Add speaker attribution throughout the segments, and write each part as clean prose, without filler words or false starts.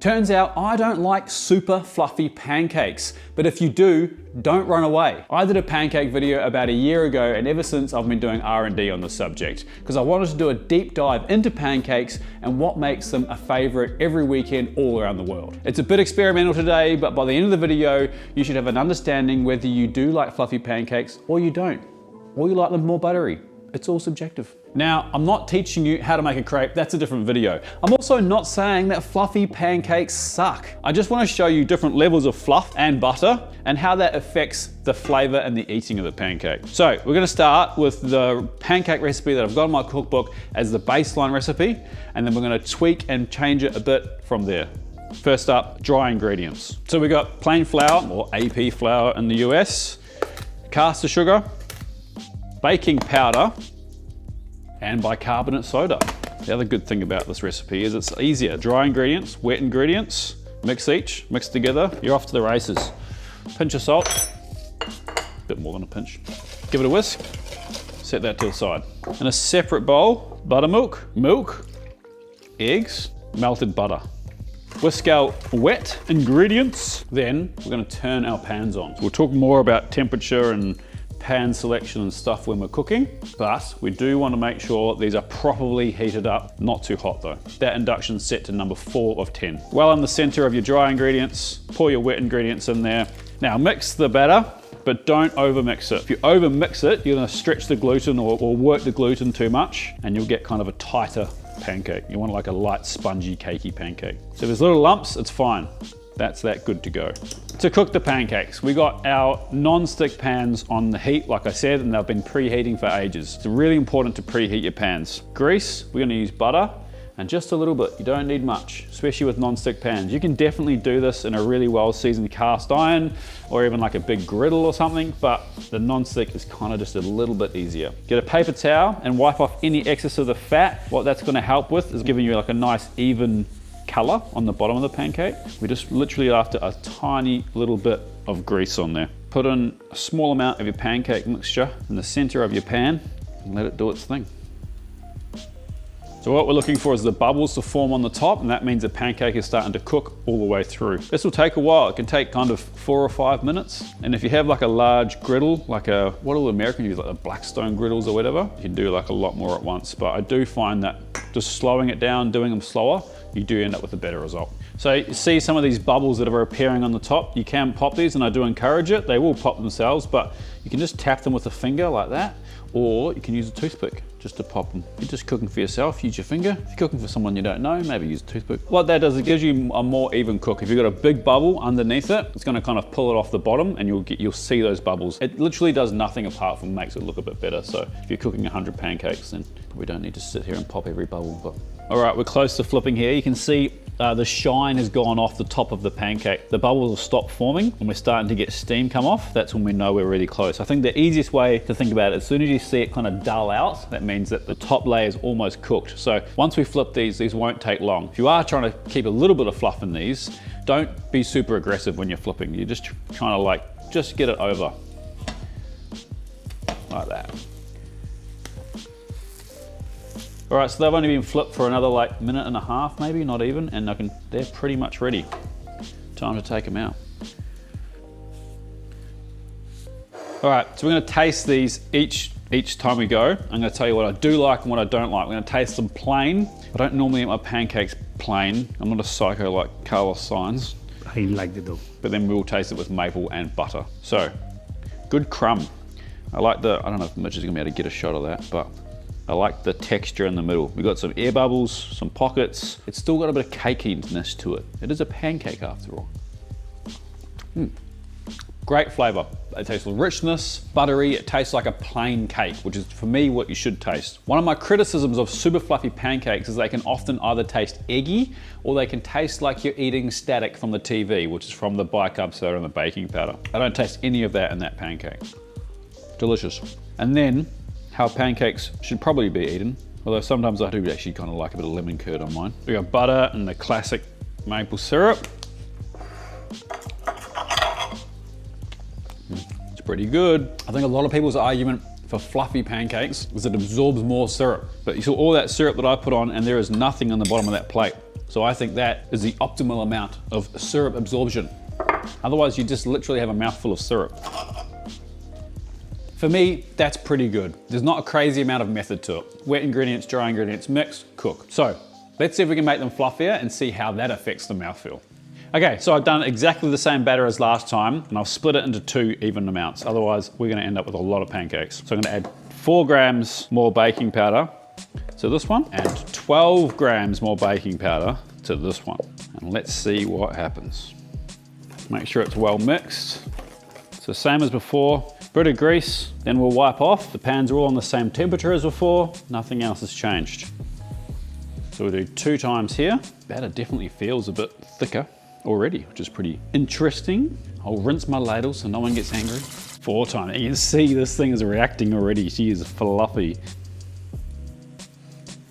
Speaker 1: Turns out I don't like super fluffy pancakes, but if you do, don't run away. I did a pancake video about a year ago, and ever since I've been doing R&D on the subject, because I wanted to do a deep dive into pancakes and what makes them a favorite every weekend all around the world. It's a bit experimental today, but by the end of the video, you should have an understanding whether you do like fluffy pancakes or you don't, or you like them more buttery. It's all subjective. Now, I'm not teaching you how to make a crepe, that's a different video. I'm also not saying that fluffy pancakes suck. I just want to show you different levels of fluff and butter and how that affects the flavor and the eating of the pancake. So we're gonna start with the pancake recipe that I've got in my cookbook as the baseline recipe, and then we're gonna tweak and change it a bit from there. First up, dry ingredients. So we got plain flour, or AP flour in the US, caster sugar, baking powder, and bicarbonate soda. The other good thing about this recipe is it's easier. Dry ingredients, wet ingredients, mix together, you're off to the races. Pinch of salt, bit more than a pinch. Give it a whisk, set that to the side. In a separate bowl, buttermilk, milk, eggs, melted butter. Whisk our wet ingredients, then we're gonna turn our pans on. We'll talk more about temperature and pan selection and stuff when we're cooking, but we do want to make sure these are properly heated up, not too hot though. That induction's set to number 4 of 10. Well, in the center of your dry ingredients, pour your wet ingredients in there. Now mix the batter, but don't over mix it. If you over mix it, you're gonna stretch the gluten or work the gluten too much, and you'll get kind of a tighter pancake. You want like a light, spongy, cakey pancake. So if there's little lumps, it's fine. That's that good to go. To cook the pancakes, we got our non-stick pans on the heat, like I said, and they've been preheating for ages. It's really important to preheat your pans. Grease, we're gonna use butter, and just a little bit. You don't need much, especially with non-stick pans. You can definitely do this in a really well-seasoned cast iron, or even like a big griddle or something, but the non-stick is kind of just a little bit easier. Get a paper towel and wipe off any excess of the fat. What that's gonna help with is giving you like a nice even color on the bottom of the pancake. We just literally after a tiny little bit of grease on there. Put in a small amount of your pancake mixture in the center of your pan and let it do its thing. So what we're looking for is the bubbles to form on the top, and that means the pancake is starting to cook all the way through. This will take a while. It can take kind of 4 or 5 minutes. And if you have like a large griddle, like what do Americans use, like the Blackstone griddles or whatever, you can do like a lot more at once. But I do find that just slowing it down, doing them slower, you do end up with a better result. So you see some of these bubbles that are appearing on the top, you can pop these, and I do encourage it. They will pop themselves, but you can just tap them with a finger like that, or you can use a toothpick just to pop them. If you're just cooking for yourself, use your finger. If you're cooking for someone you don't know, maybe use a toothpick. What that does, it gives you a more even cook. If you've got a big bubble underneath it, it's gonna kind of pull it off the bottom, and you'll see those bubbles. It literally does nothing apart from makes it look a bit better. So if you're cooking 100 pancakes, then we don't need to sit here and pop every bubble. But all right, we're close to flipping here. You can see the shine has gone off the top of the pancake. The bubbles have stopped forming, and we're starting to get steam come off. That's when we know we're really close. I think the easiest way to think about it, as soon as you see it kind of dull out, that means that the top layer is almost cooked. So once we flip these won't take long. If you are trying to keep a little bit of fluff in these, don't be super aggressive when you're flipping. You're just trying to like, just get it over. Like that. All right, so they've only been flipped for another like minute and a half, maybe, not even, and they're pretty much ready. Time to take them out. All right, so we're gonna taste these each time we go. I'm gonna tell you what I do like and what I don't like. We're gonna taste them plain. I don't normally eat my pancakes plain. I'm not a psycho like Carlos Sainz.
Speaker 2: I like it though.
Speaker 1: But then we'll taste it with maple and butter. So, good crumb. I like I don't know if Mitch is gonna be able to get a shot of that, but I like the texture in the middle. We've got some air bubbles, some pockets. It's still got a bit of cakiness to it. It is a pancake after all. Great flavor. It tastes with richness, buttery. It tastes like a plain cake, which is for me what you should taste. One of my criticisms of super fluffy pancakes is they can often either taste eggy or they can taste like you're eating static from the TV, which is from the bicarb soda and the baking powder. I don't taste any of that in that pancake. Delicious. And then, how pancakes should probably be eaten, although sometimes I do actually kind of like a bit of lemon curd on mine. We got butter and the classic maple syrup. It's pretty good. I think a lot of people's argument for fluffy pancakes is it absorbs more syrup. But you saw all that syrup that I put on, and there is nothing on the bottom of that plate. So I think that is the optimal amount of syrup absorption. Otherwise, you just literally have a mouthful of syrup. For me, that's pretty good. There's not a crazy amount of method to it. Wet ingredients, dry ingredients, mix, cook. So let's see if we can make them fluffier and see how that affects the mouthfeel. Okay, so I've done exactly the same batter as last time, and I've split it into 2 even amounts. Otherwise, we're gonna end up with a lot of pancakes. So I'm gonna add 4 grams more baking powder to this one, and 12 grams more baking powder to this one. And let's see what happens. Make sure it's well mixed. So same as before, bit of grease, then we'll wipe off. The pans are all on the same temperature as before. Nothing else has changed. So we'll do 2 times here. Batter definitely feels a bit thicker already, which is pretty interesting. I'll rinse my ladle so no one gets angry. 4 times. You can see this thing is reacting already. She is fluffy.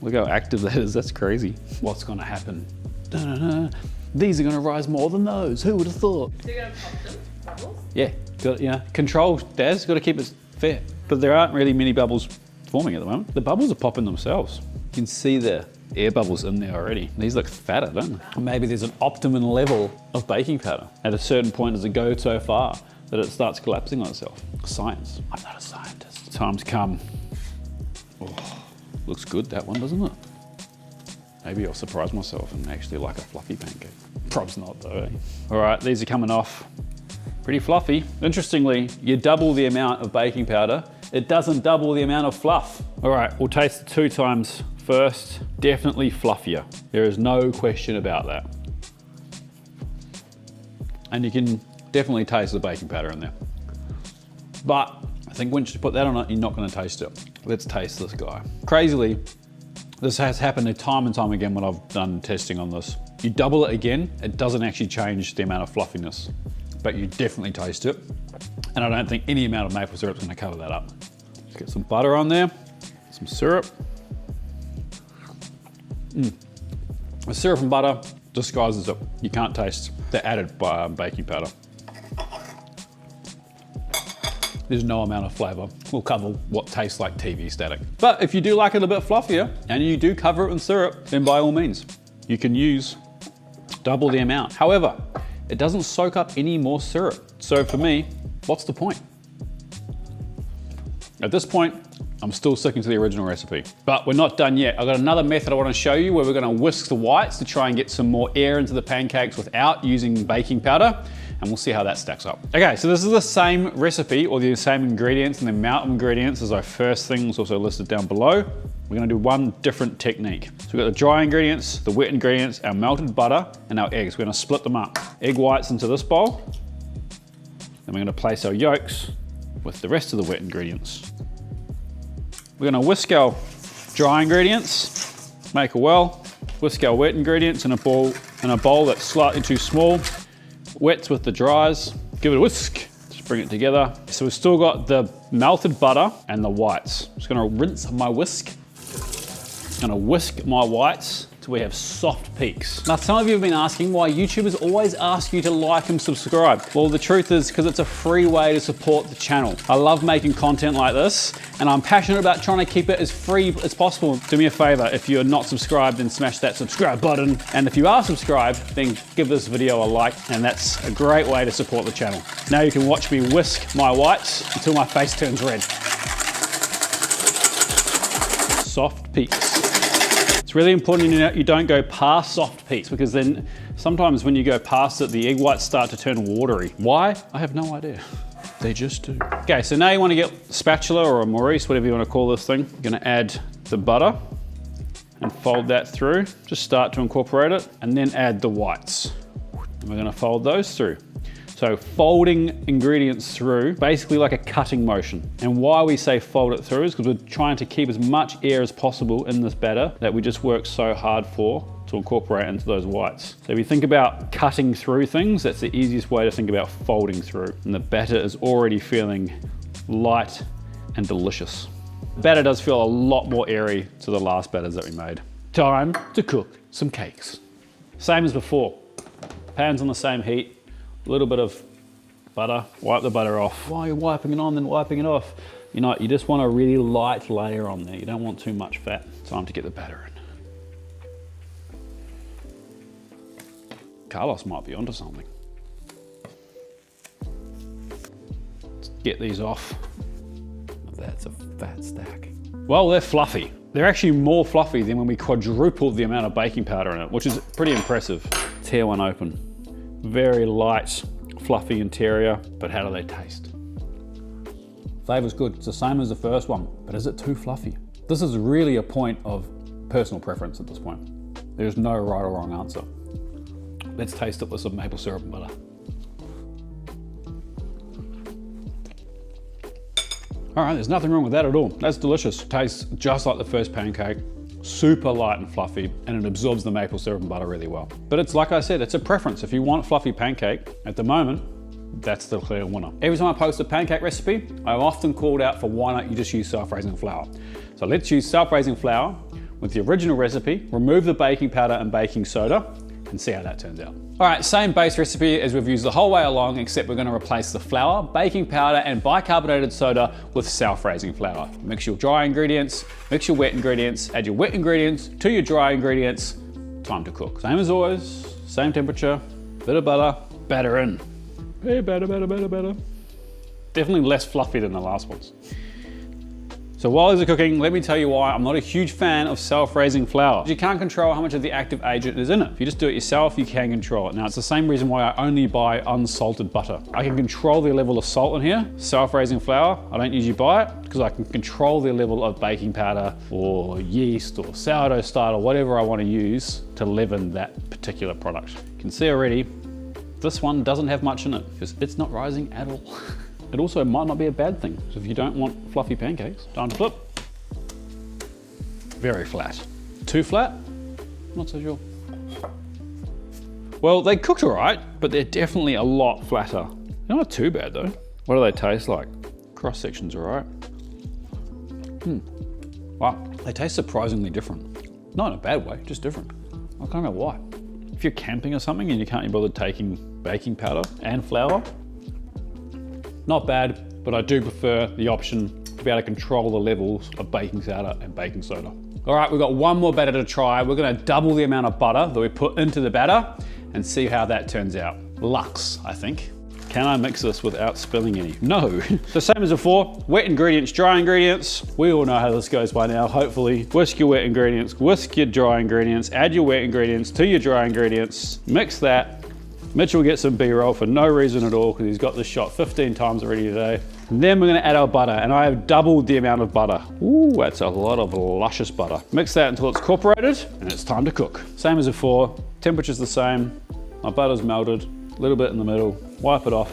Speaker 1: Look how active that is. That's crazy. What's gonna happen? Da-da-da. These are gonna rise more than those. Who would have thought?
Speaker 2: So you're gonna pop them, bubbles?
Speaker 1: Yeah, got, you know, control, Daz, got to keep it fair. But there aren't really many bubbles forming at the moment. The bubbles are popping themselves. You can see the air bubbles in there already. These look fatter, don't they? Maybe there's an optimum level of baking powder. At a certain point, does it go so far that it starts collapsing on itself? Science. I'm not a scientist. Time's come. Oh, looks good, that one, doesn't it? Maybe I'll surprise myself and actually like a fluffy pancake. Prob's not though, eh? All right, these are coming off. Pretty fluffy. Interestingly, you double the amount of baking powder, it doesn't double the amount of fluff. All right, we'll taste it 2 times first. Definitely fluffier. There is no question about that. And you can definitely taste the baking powder in there. But I think once you put that on it, you're not gonna taste it. Let's taste this guy. Crazily, this has happened time and time again when I've done testing on this. You double it again, it doesn't actually change the amount of fluffiness, but you definitely taste it. And I don't think any amount of maple syrup is gonna cover that up. Let's get some butter on there, some syrup. The syrup and butter disguises it. You can't taste the added baking powder. There's no amount of flavor will cover what tastes like TV static. But if you do like it a bit fluffier and you do cover it in syrup, then by all means, you can use double the amount. However, it doesn't soak up any more syrup. So for me, what's the point? At this point, I'm still sticking to the original recipe. But we're not done yet. I've got another method I want to show you where we're going to whisk the whites to try and get some more air into the pancakes without using baking powder. And we'll see how that stacks up. Okay, so this is the same recipe or the same ingredients and the amount of ingredients as our first thing is also listed down below. We're gonna do one different technique. So we've got the dry ingredients, the wet ingredients, our melted butter, and our eggs. We're gonna split them up. Egg whites into this bowl. Then we're gonna place our yolks with the rest of the wet ingredients. We're gonna whisk our dry ingredients, make a well, whisk our wet ingredients in a bowl that's slightly too small. Wets with the dries, give it a whisk, just bring it together. So we've still got the melted butter and the whites. Just gonna rinse my whisk. Gonna whisk my whites till we have soft peaks. Now, some of you have been asking why YouTubers always ask you to like and subscribe. Well, the truth is because it's a free way to support the channel. I love making content like this, and I'm passionate about trying to keep it as free as possible. Do me a favor, if you're not subscribed, then smash that subscribe button. And if you are subscribed, then give this video a like, and that's a great way to support the channel. Now you can watch me whisk my whites until my face turns red. Soft peaks. It's really important you don't go past soft peaks, because then sometimes when you go past it, the egg whites start to turn watery. Why? I have no idea. They just do. Okay, so now you want to get a spatula or a Maurice, whatever you want to call this thing. You're going to add the butter and fold that through. Just start to incorporate it and then add the whites. And we're going to fold those through. So folding ingredients through, basically like a cutting motion. And why we say fold it through is because we're trying to keep as much air as possible in this batter that we just work so hard for to incorporate into those whites. So if you think about cutting through things, that's the easiest way to think about folding through. And the batter is already feeling light and delicious. The batter does feel a lot more airy to the last batters that we made. Time to cook some cakes. Same as before. Pan's on the same heat. A little bit of butter, wipe the butter off. While you're wiping it on, then wiping it off, you just want a really light layer on there. You don't want too much fat. Time to get the batter in. Carlos might be onto something. Let's get these off. That's a fat stack. Well, they're fluffy. They're actually more fluffy than when we quadrupled the amount of baking powder in it, which is pretty impressive. Tear one open. Very light, fluffy interior, but how do they taste? Flavor's good. It's the same as the first one, but is it too fluffy? This is really a point of personal preference at this point. There's no right or wrong answer. Let's taste it with some maple syrup and butter. All right, there's nothing wrong with that at all. That's delicious. Tastes just like the first pancake, super light and fluffy, and it absorbs the maple syrup and butter really well. But it's like I said, it's a preference. If you want fluffy pancake, at the moment, that's the clear winner. Every time I post a pancake recipe, I'm often called out for why not you just use self-raising flour. So let's use self-raising flour with the original recipe, remove the baking powder and baking soda, and see how that turns out. All right, same base recipe as we've used the whole way along, except we're gonna replace the flour, baking powder, and bicarbonated soda with self-raising flour. Mix your dry ingredients, mix your wet ingredients, add your wet ingredients to your dry ingredients, time to cook. Same as always, same temperature, bit of butter, batter in. Hey, batter. Definitely less fluffy than the last ones. So while these are cooking, let me tell you why I'm not a huge fan of self-raising flour. You can't control how much of the active agent is in it. If you just do it yourself, you can control it. Now, it's the same reason why I only buy unsalted butter. I can control the level of salt in here. Self-raising flour, I don't usually buy it because I can control the level of baking powder or yeast or sourdough starter or whatever I want to use to leaven that particular product. You can see already, this one doesn't have much in it because it's not rising at all. It also might not be a bad thing. So if you don't want fluffy pancakes, time to flip. Very flat. Too flat? Not so sure. Well, they cooked all right, but they're definitely a lot flatter. They're not too bad though. What do they taste like? Cross section's all right. Wow, they taste surprisingly different. Not in a bad way, just different. I don't know why. If you're camping or something and you can't be bothered taking baking powder and flour, not bad, but I do prefer the option to be able to control the levels of baking powder and baking soda. All right, we've got one more batter to try. We're gonna double the amount of butter that we put into the batter and see how that turns out. Lux, I think. Can I mix this without spilling any? No. So same as before, wet ingredients, dry ingredients. We all know how this goes by now, hopefully. Whisk your wet ingredients, whisk your dry ingredients, add your wet ingredients to your dry ingredients, mix that. Mitch will get some B-roll for no reason at all because he's got this shot 15 times already today. And then we're gonna add our butter, and I have doubled the amount of butter. Ooh, that's a lot of luscious butter. Mix that until it's incorporated, and it's time to cook. Same as before, temperature's the same. My butter's melted, a little bit in the middle. Wipe it off.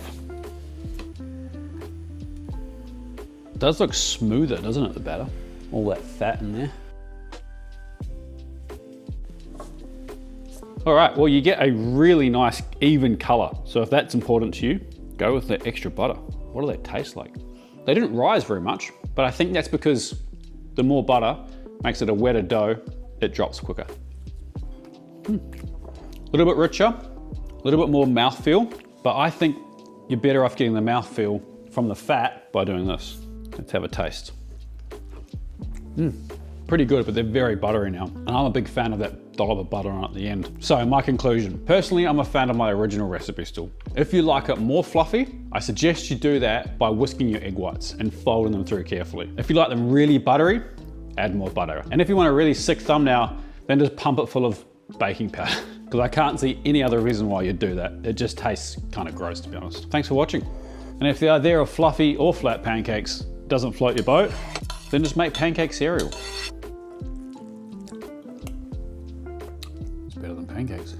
Speaker 1: It does look smoother, doesn't it, the batter? All that fat in there. All right, well, you get a really nice even color. So if that's important to you, go with the extra butter. What do they taste like? They didn't rise very much, but I think that's because the more butter makes it a wetter dough, it drops quicker. A little bit richer, a little bit more mouthfeel, but I think you're better off getting the mouthfeel from the fat by doing this. Let's have a taste. Pretty good, but they're very buttery now. And I'm a big fan of that dollop of butter on at the end. So my conclusion, personally, I'm a fan of my original recipe still. If you like it more fluffy, I suggest you do that by whisking your egg whites and folding them through carefully. If you like them really buttery, add more butter. And if you want a really sick thumbnail, then just pump it full of baking powder. Because I can't see any other reason why you'd do that. It just tastes kind of gross, to be honest. Thanks for watching. And if the idea of fluffy or flat pancakes doesn't float your boat, then just make pancake cereal. It's better than pancakes.